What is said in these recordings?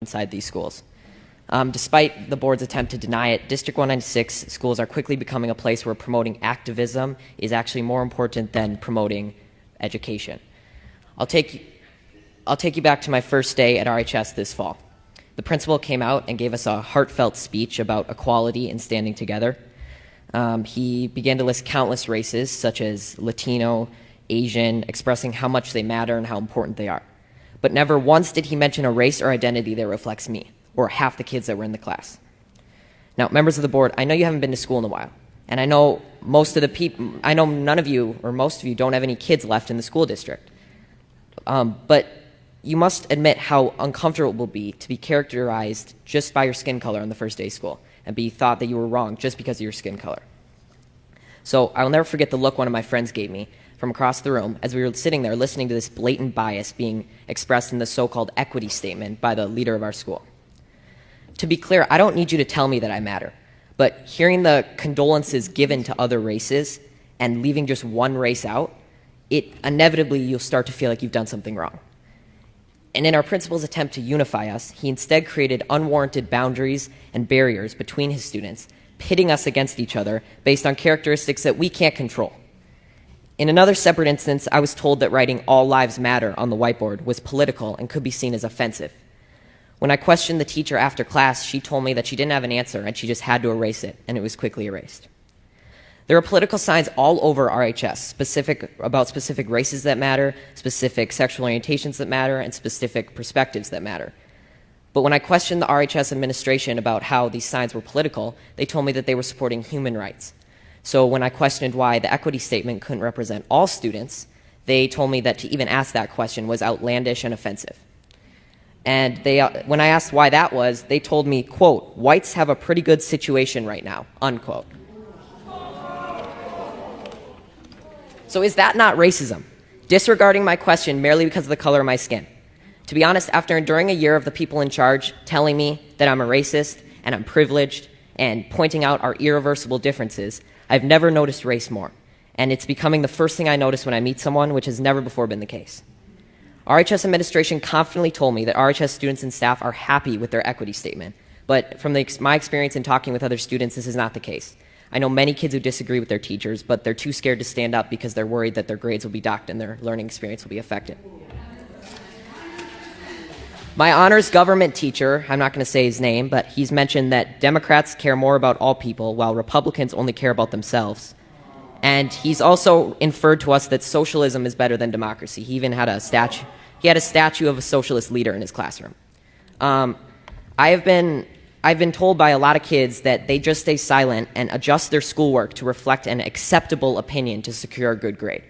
inside these schools. Despite the board's attempt to deny it, District 196 schools are quickly becoming a place where promoting activism is actually more important than promoting education. I'll take you back to my first day at RHS this fall. The principal came out and gave us a heartfelt speech about equality and standing together. He began to list countless races, such as Latino, Asian, expressing how much they matter and how important they are. But never once did he mention a race or identity that reflects me, or half the kids that were in the class. Now, members of the board, I know you haven't been to school in a while, and I know none of you, or most of you, don't have any kids left in the school district. But you must admit how uncomfortable it will be to be characterized just by your skin color on the first day of school, and be thought that you were wrong just because of your skin color. So I will never forget the look one of my friends gave me from across the room as we were sitting there listening to this blatant bias being expressed in the so-called equity statement by the leader of our school. To be clear, I don't need you to tell me that I matter, but hearing the condolences given to other races and leaving just one race out, inevitably you'll start to feel like you've done something wrong. And in our principal's attempt to unify us, he instead created unwarranted boundaries and barriers between his students, pitting us against each other based on characteristics that we can't control. In another separate instance, I was told that writing "All Lives Matter" on the whiteboard was political and could be seen as offensive. When I questioned the teacher after class, she told me that she didn't have an answer and she just had to erase it, and it was quickly erased. There are political signs all over RHS, about specific races that matter, specific sexual orientations that matter, and specific perspectives that matter. But when I questioned the RHS administration about how these signs were political, they told me that they were supporting human rights. So when I questioned why the equity statement couldn't represent all students, they told me that to even ask that question was outlandish and offensive. And when I asked why that was, they told me, quote, "Whites have a pretty good situation right now," unquote. So is that not racism? Disregarding my question merely because of the color of my skin? To be honest, after enduring a year of the people in charge telling me that I'm a racist and I'm privileged and pointing out our irreversible differences, I've never noticed race more. And it's becoming the first thing I notice when I meet someone, which has never before been the case. RHS administration confidently told me that RHS students and staff are happy with their equity statement. But from my experience in talking with other students, this is not the case. I know many kids who disagree with their teachers, but they're too scared to stand up because they're worried that their grades will be docked and their learning experience will be affected. My honors government teacher, I'm not going to say his name, but he's mentioned that Democrats care more about all people while Republicans only care about themselves. And he's also inferred to us that socialism is better than democracy. He even had a statue. He had a statue of a socialist leader in his classroom. I've been told by a lot of kids that they just stay silent and adjust their schoolwork to reflect an acceptable opinion to secure a good grade.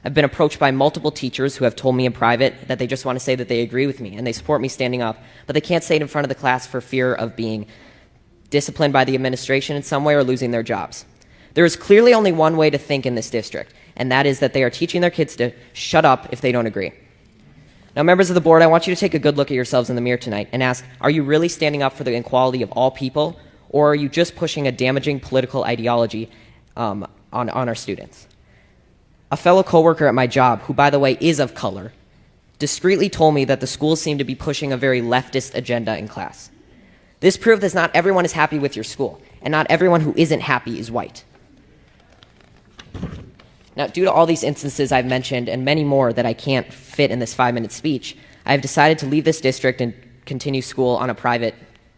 I've been approached by multiple teachers who have told me in private that they just want to say that they agree with me and they support me standing up, but they can't say it in front of the class for fear of being disciplined by the administration in some way or losing their jobs. There is clearly only one way to think in this district, and that is that they are teaching their kids to shut up if they don't agree. Now, members of the board, I want you to take a good look at yourselves in the mirror tonight and ask, are you really standing up for the equality of all people, or are you just pushing a damaging political ideology on our students? A fellow coworker at my job, who by the way is of color, discreetly told me that the schools seem to be pushing a very leftist agenda in class. This proved that not everyone is happy with your school, and not everyone who isn't happy is white. Now, due to all these instances I've mentioned and many more that I can't fit in this 5-minute speech, I have decided to leave this district and continue school on a private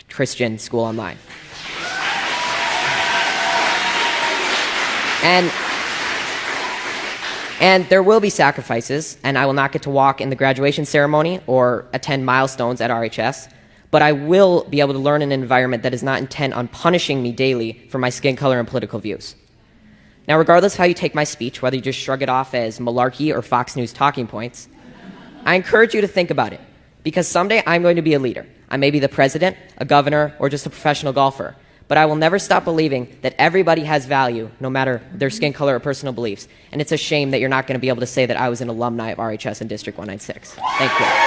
Christian school online. And there will be sacrifices, and I will not get to walk in the graduation ceremony or attend milestones at RHS, but I will be able to learn in an environment that is not intent on punishing me daily for my skin color and political views. Now, regardless of how you take my speech, whether you just shrug it off as malarkey or Fox News talking points, I encourage you to think about it, because someday I'm going to be a leader. I may be the president, a governor, or just a professional golfer, but I will never stop believing that everybody has value, no matter their skin color or personal beliefs, and it's a shame that you're not going to be able to say that I was an alumni of RHS in District 196. Thank you.